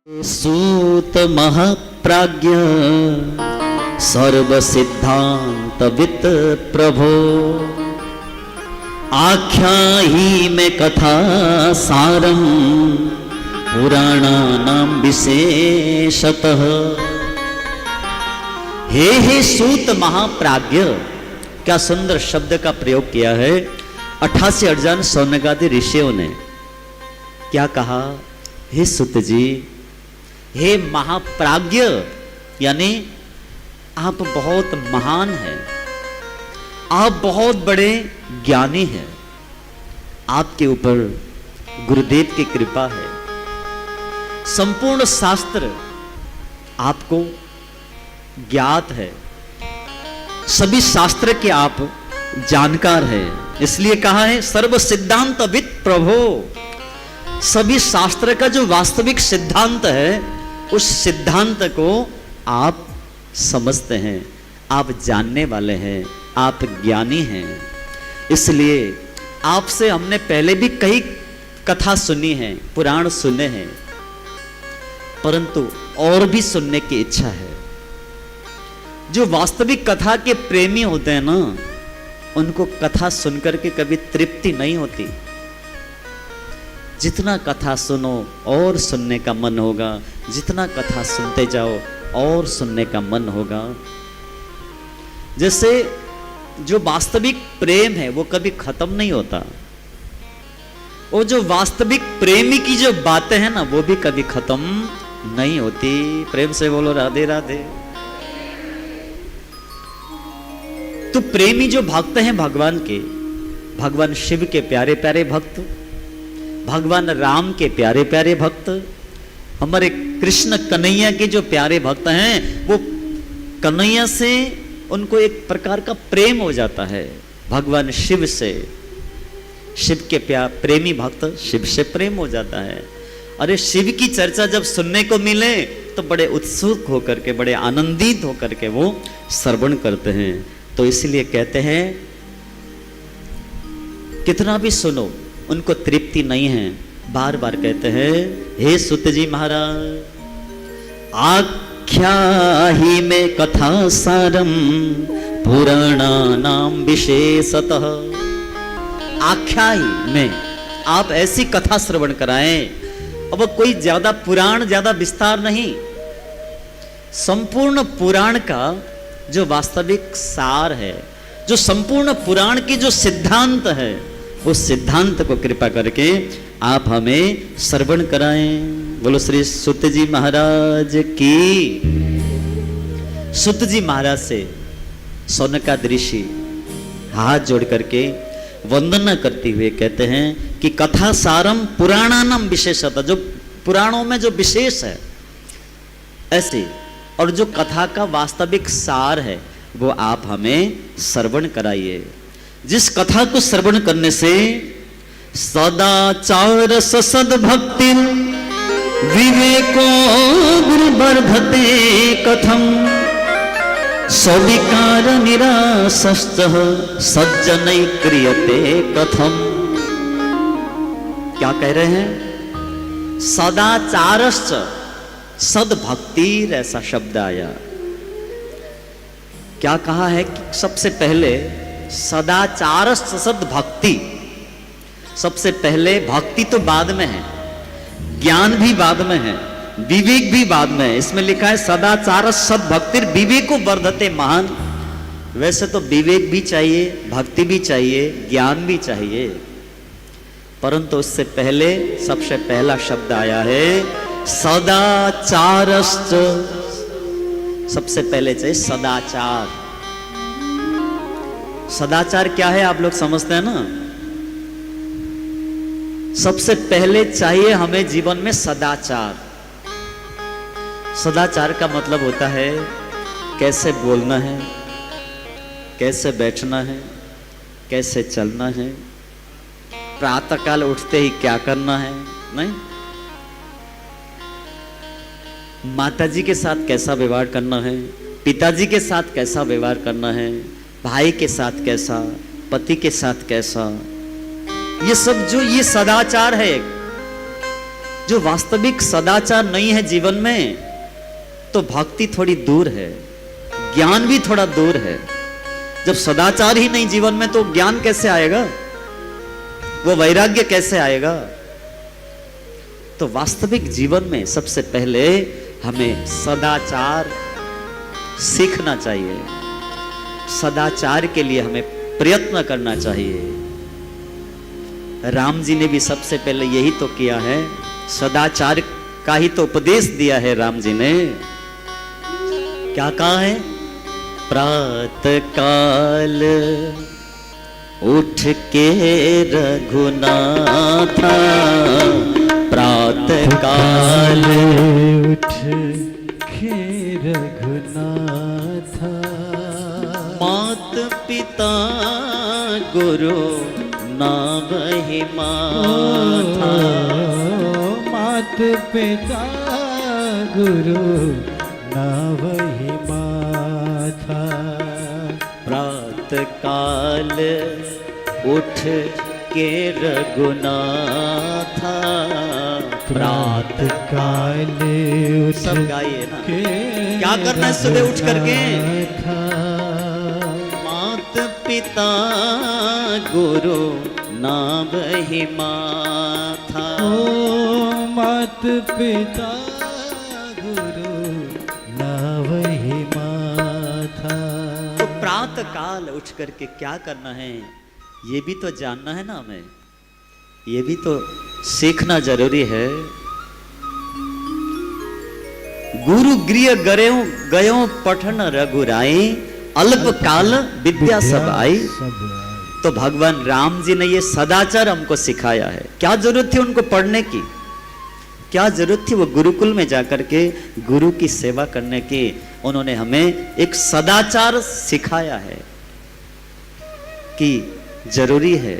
सूत महाप्राज्ञ सर्व सिद्धांत वित प्रभो आख्या ही में कथा सारम पुराणानाम विशेषतः। हे सूत महाप्राज्ञ, क्या सुंदर शब्द का प्रयोग किया है। 88 अर्जान सौनकादि ऋषियों ने क्या कहा? हे सूत जी, हे महाप्राज्ञ, यानी आप बहुत महान हैं, आप बहुत बड़े ज्ञानी हैं, आपके ऊपर गुरुदेव की कृपा है, संपूर्ण शास्त्र आपको ज्ञात है, सभी शास्त्र के आप जानकार हैं। इसलिए कहा है सर्व सिद्धांत विद प्रभो। सभी शास्त्र का जो वास्तविक सिद्धांत है उस सिद्धांत को आप समझते हैं, आप जानने वाले हैं, आप ज्ञानी हैं। इसलिए आपसे हमने पहले भी कई कथा सुनी है, पुराण सुने हैं, परंतु और भी सुनने की इच्छा है। जो वास्तविक कथा के प्रेमी होते हैं ना, उनको कथा सुनकर के कभी तृप्ति नहीं होती। जितना कथा सुनो और सुनने का मन होगा, जितना कथा सुनते जाओ और सुनने का मन होगा। जैसे जो वास्तविक प्रेम है वो कभी खत्म नहीं होता, वो जो वास्तविक प्रेमी की जो बातें हैं ना वो भी कभी खत्म नहीं होती। प्रेम से बोलो राधे राधे। तो प्रेमी जो भक्त हैं भगवान के, भगवान शिव के प्यारे प्यारे भक्त, भगवान राम के प्यारे प्यारे भक्त, हमारे कृष्ण कन्हैया के जो प्यारे भक्त हैं, वो कन्हैया से उनको एक प्रकार का प्रेम हो जाता है। भगवान शिव से, शिव के प्रेमी भक्त शिव से प्रेम हो जाता है। अरे शिव की चर्चा जब सुनने को मिले तो बड़े उत्सुक होकर के, बड़े आनंदित होकर के वो श्रवण करते हैं। तो इसलिए कहते हैं कितना भी सुनो उनको तृप्ति नहीं है। बार बार कहते हैं हे सुत जी महाराज, आख्या ही में कथा सारम पुराणानाम विशेषतः। आख्या ही में आप ऐसी कथा श्रवण कराएं। अब कोई ज्यादा पुराण, ज्यादा विस्तार नहीं, संपूर्ण पुराण का जो वास्तविक सार है, जो संपूर्ण पुराण की जो सिद्धांत है, उस सिद्धांत को कृपा करके आप हमें श्रवण कराएं। बोलो श्री सुत जी महाराज की। सुत जी महाराज से सौनकादि ऋषि हाथ जोड़ करके वंदना करते हुए कहते हैं कि कथा सारम पुराणानाम विशेषतः, जो पुराणों में जो विशेष है ऐसे, और जो कथा का वास्तविक सार है वो आप हमें श्रवण कराइए। जिस कथा को श्रवण करने से सदाचार सद्भक्ति विवेको गुरुवर्धते कथम सविकार निरासश्च सज्जनै क्रियते कथम। क्या कह रहे हैं? सदाचारश्च सद्भक्तिर, ऐसा शब्द आया। क्या कहा है कि सबसे पहले सदाचार सद्भक्ति, सबसे पहले भक्ति तो बाद में है, ज्ञान भी बाद में है, विवेक भी बाद में है। इसमें लिखा है सदाचार सद्भक्तिर विवेको वर्धते महान। वैसे तो विवेक भी चाहिए, भक्ति भी चाहिए, ज्ञान भी चाहिए, परंतु उससे पहले सबसे पहला शब्द आया है सदाचारश्च। सबसे पहले चाहिए सदाचार। सदाचार क्या है आप लोग समझते हैं ना? सबसे पहले चाहिए हमें जीवन में सदाचार। सदाचार का मतलब होता है कैसे बोलना है, कैसे बैठना है, कैसे चलना है, प्रातःकाल उठते ही क्या करना है, नहीं, माताजी के साथ कैसा व्यवहार करना है, पिताजी के साथ कैसा व्यवहार करना है, भाई के साथ कैसा, पति के साथ कैसा, ये सब जो ये सदाचार है। जो वास्तविक सदाचार नहीं है जीवन में, तो भक्ति थोड़ी दूर है, ज्ञान भी थोड़ा दूर है। जब सदाचार ही नहीं जीवन में, तो ज्ञान कैसे आएगा, वो वैराग्य कैसे आएगा? तो वास्तविक जीवन में सबसे पहले हमें सदाचार सीखना चाहिए, सदाचार के लिए हमें प्रयत्न करना चाहिए। राम जी ने भी सबसे पहले यही तो किया है, सदाचार का ही तो उपदेश दिया है राम जी ने। क्या कहा है? प्रातः काल उठ के रघुनाथा, प्रातः काल उठ के रघुनाथा, मात पिता गुरु ना वही माथा, मात पिता गुरु ना वही माथा। प्रातः काल उठ के रघुनाथा, प्रातः काल उठ सब गाइए ना। के क्या करना है सुबह उठ करके? रघुनाथा, मात पिता गुरु ना वही माथा। ओ मात पिता गुरु ना वही माथा। तो प्रातः काल उठ करके क्या करना है, ये भी तो जानना है ना हमें, ये भी तो सीखना जरूरी है। गुरु गृह गयो पठन रघुराई, अल्प काल विद्या सब आई। तो भगवान राम जी ने ये सदाचार हमको सिखाया है। क्या जरूरत थी उनको पढ़ने की, क्या जरूरत थी वो गुरुकुल में जाकर के गुरु की सेवा करने की? उन्होंने हमें एक सदाचार सिखाया है कि जरूरी है।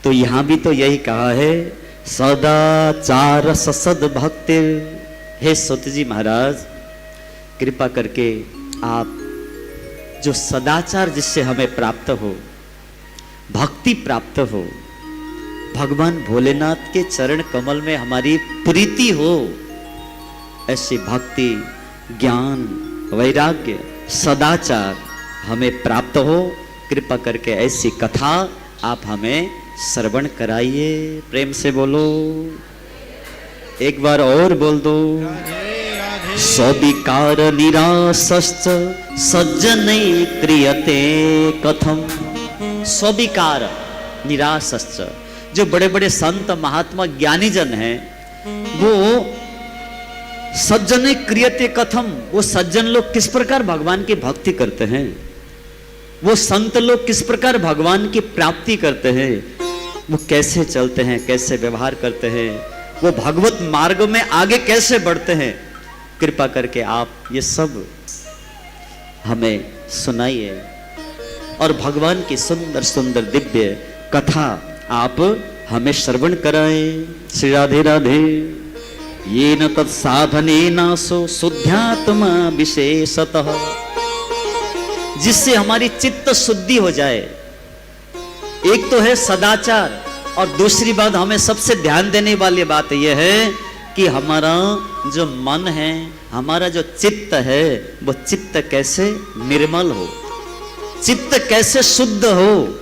तो यहां भी तो यही कहा है, सदाचार ससद भक्ति। हे सुत जी महाराज, कृपा करके आप जो सदाचार जिससे हमें प्राप्त हो, भक्ति प्राप्त हो, भगवान भोलेनाथ के चरण कमल में हमारी प्रीति हो, ऐसी भक्ति, ज्ञान, वैराग्य, सदाचार हमें प्राप्त हो। कृपा करके ऐसी कथा आप हमें श्रवण कराइए। प्रेम से बोलो, एक बार और बोल दो। स्विकार निरासश्च सज्जनै क्रियते कथम। स्विकार निरासश्च, जो बड़े बड़े संत महात्मा ज्ञानी जन हैं, वो सज्जनै क्रियते कथम, वो सज्जन लोग किस प्रकार भगवान की भक्ति करते हैं, वो संत लोग किस प्रकार भगवान की प्राप्ति करते हैं, वो कैसे चलते हैं, कैसे व्यवहार करते हैं, वो भगवत मार्ग में आगे कैसे बढ़ते हैं। कृपा करके आप ये सब हमें सुनाइए और भगवान की सुंदर सुंदर दिव्य कथा आप हमें श्रवण कराएं। श्री राधे राधे। ये न तत्साधने नासो शुद्ध्यात्मा विशेषतः, जिससे हमारी चित्त शुद्धि हो जाए। एक तो है सदाचार, और दूसरी बात हमें सबसे ध्यान देने वाली बात यह है कि हमारा जो मन है, हमारा जो चित्त है, वो चित्त कैसे निर्मल हो, चित्त कैसे शुद्ध हो,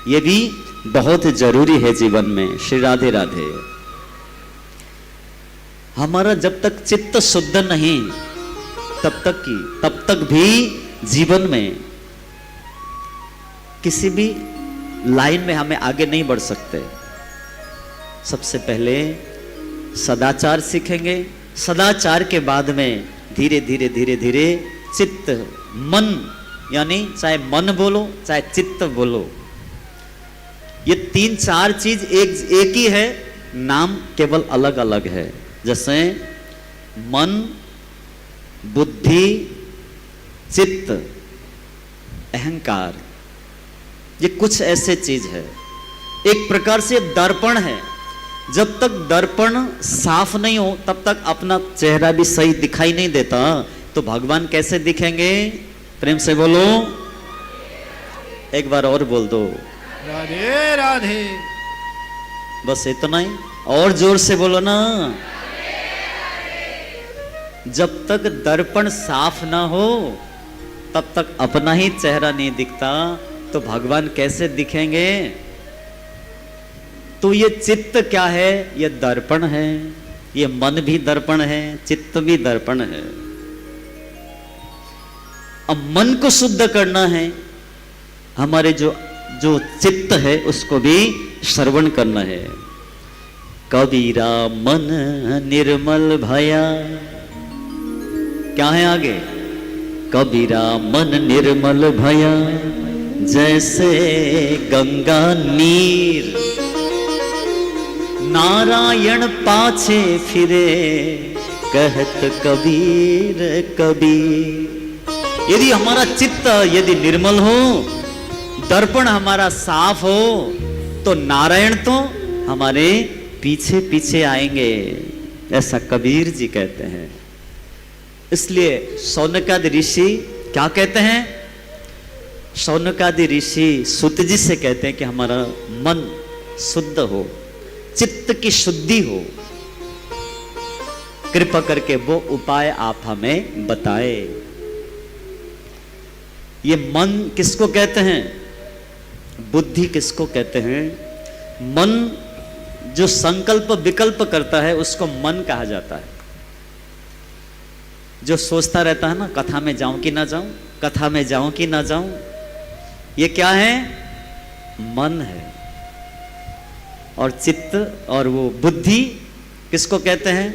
ये भी बहुत जरूरी है जीवन में। श्री राधे राधे। हमारा जब तक चित्त शुद्ध नहीं, तब तक भी जीवन में किसी भी लाइन में हमें आगे नहीं बढ़ सकते। सबसे पहले सदाचार सीखेंगे, सदाचार के बाद में धीरे धीरे धीरे धीरे चित्त, मन, यानी चाहे मन बोलो चाहे चित्त बोलो, ये तीन चार चीज एक ही है, नाम केवल अलग अलग है। जैसे मन, बुद्धि, चित्त, अहंकार, ये कुछ ऐसे चीज है। एक प्रकार से दर्पण है। जब तक दर्पण साफ नहीं हो तब तक अपना चेहरा भी सही दिखाई नहीं देता, तो भगवान कैसे दिखेंगे? प्रेम से बोलो, एक बार और बोल दो। राधे राधे। बस इतना ही, और जोर से बोलो ना। जब तक दर्पण साफ ना हो तब तक अपना ही चेहरा नहीं दिखता, तो भगवान कैसे दिखेंगे? तो ये चित्त क्या है? ये दर्पण है। ये मन भी दर्पण है, चित्त भी दर्पण है। अब मन को शुद्ध करना है, हमारे जो चित्त है उसको भी श्रवण करना है। कबीरा मन निर्मल भया, क्या है आगे? कबीरा मन निर्मल भया, जैसे गंगा नीर, नारायण पाछे फिरे, कहत कबीर कबीर। यदि हमारा चित्त यदि निर्मल हो, दर्पण हमारा साफ हो, तो नारायण तो हमारे पीछे पीछे आएंगे, ऐसा कबीर जी कहते हैं। इसलिए शौनकादि ऋषि क्या कहते हैं? शौनकादि ऋषि सूत जी से कहते हैं कि हमारा मन शुद्ध हो, चित्त की शुद्धि हो, कृपा करके वो उपाय आप हमें बताए। ये मन किसको कहते हैं? बुद्धि किसको कहते हैं? मन जो संकल्प विकल्प करता है उसको मन कहा जाता है। जो सोचता रहता है ना, कथा में जाऊं कि ना जाऊं, कथा में जाऊं कि ना जाऊं, ये क्या है? मन है। और चित्त और वो बुद्धि किसको कहते हैं?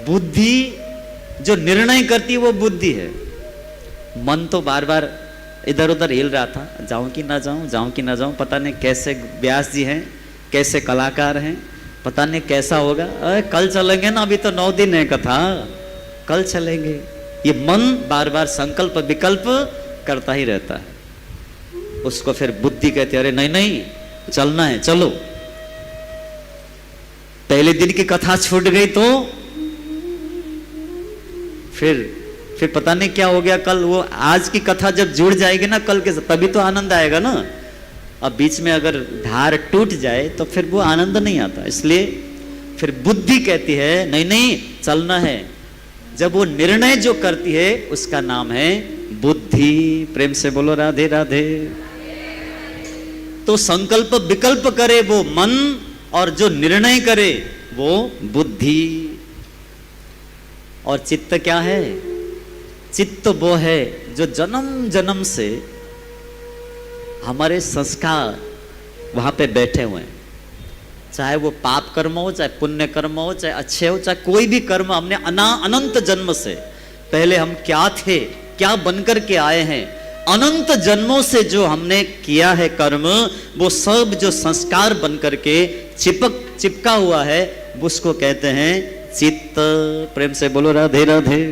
बुद्धि जो निर्णय करती है वो बुद्धि है। मन तो बार बार इधर उधर हिल रहा था, जाऊं कि ना जाऊं, जाऊं कि ना जाऊं, पता नहीं कैसे व्यास जी हैं, कैसे कलाकार हैं, पता नहीं कैसा होगा। कल चलेंगे ना, अभी तो 9 दिन है कथा, कल चलेंगे। ये मन बार बार संकल्प विकल्प करता ही रहता है। उसको फिर बुद्धि कहते, अरे नहीं नहीं चलना है, चलो। पहले दिन की कथा छूट गई तो फिर पता नहीं क्या हो गया कल। वो आज की कथा जब जुड़ जाएगी ना कल के, तभी तो आनंद आएगा ना। अब बीच में अगर धार टूट जाए तो फिर वो आनंद नहीं आता। इसलिए फिर बुद्धि कहती है नहीं नहीं चलना है। जब वो निर्णय जो करती है उसका नाम है बुद्धि। प्रेम से बोलो राधे राधे। तो संकल्प विकल्प करे वो मन, और जो निर्णय करे वो बुद्धि। और चित्त क्या है? चित्त वो है जो जन्म जन्म से हमारे संस्कार वहां पे बैठे हुए हैं। चाहे वो पाप कर्म हो, चाहे पुण्य कर्म हो, चाहे अच्छे हो, चाहे कोई भी कर्म, हमने अनंत जन्म से पहले हम क्या थे, क्या बनकर के आए हैं, अनंत जन्मों से जो हमने किया है कर्म, वो सब जो संस्कार बनकर के चिपका हुआ है, उसको कहते हैं चित्त। प्रेम से बोलो राधे राधे।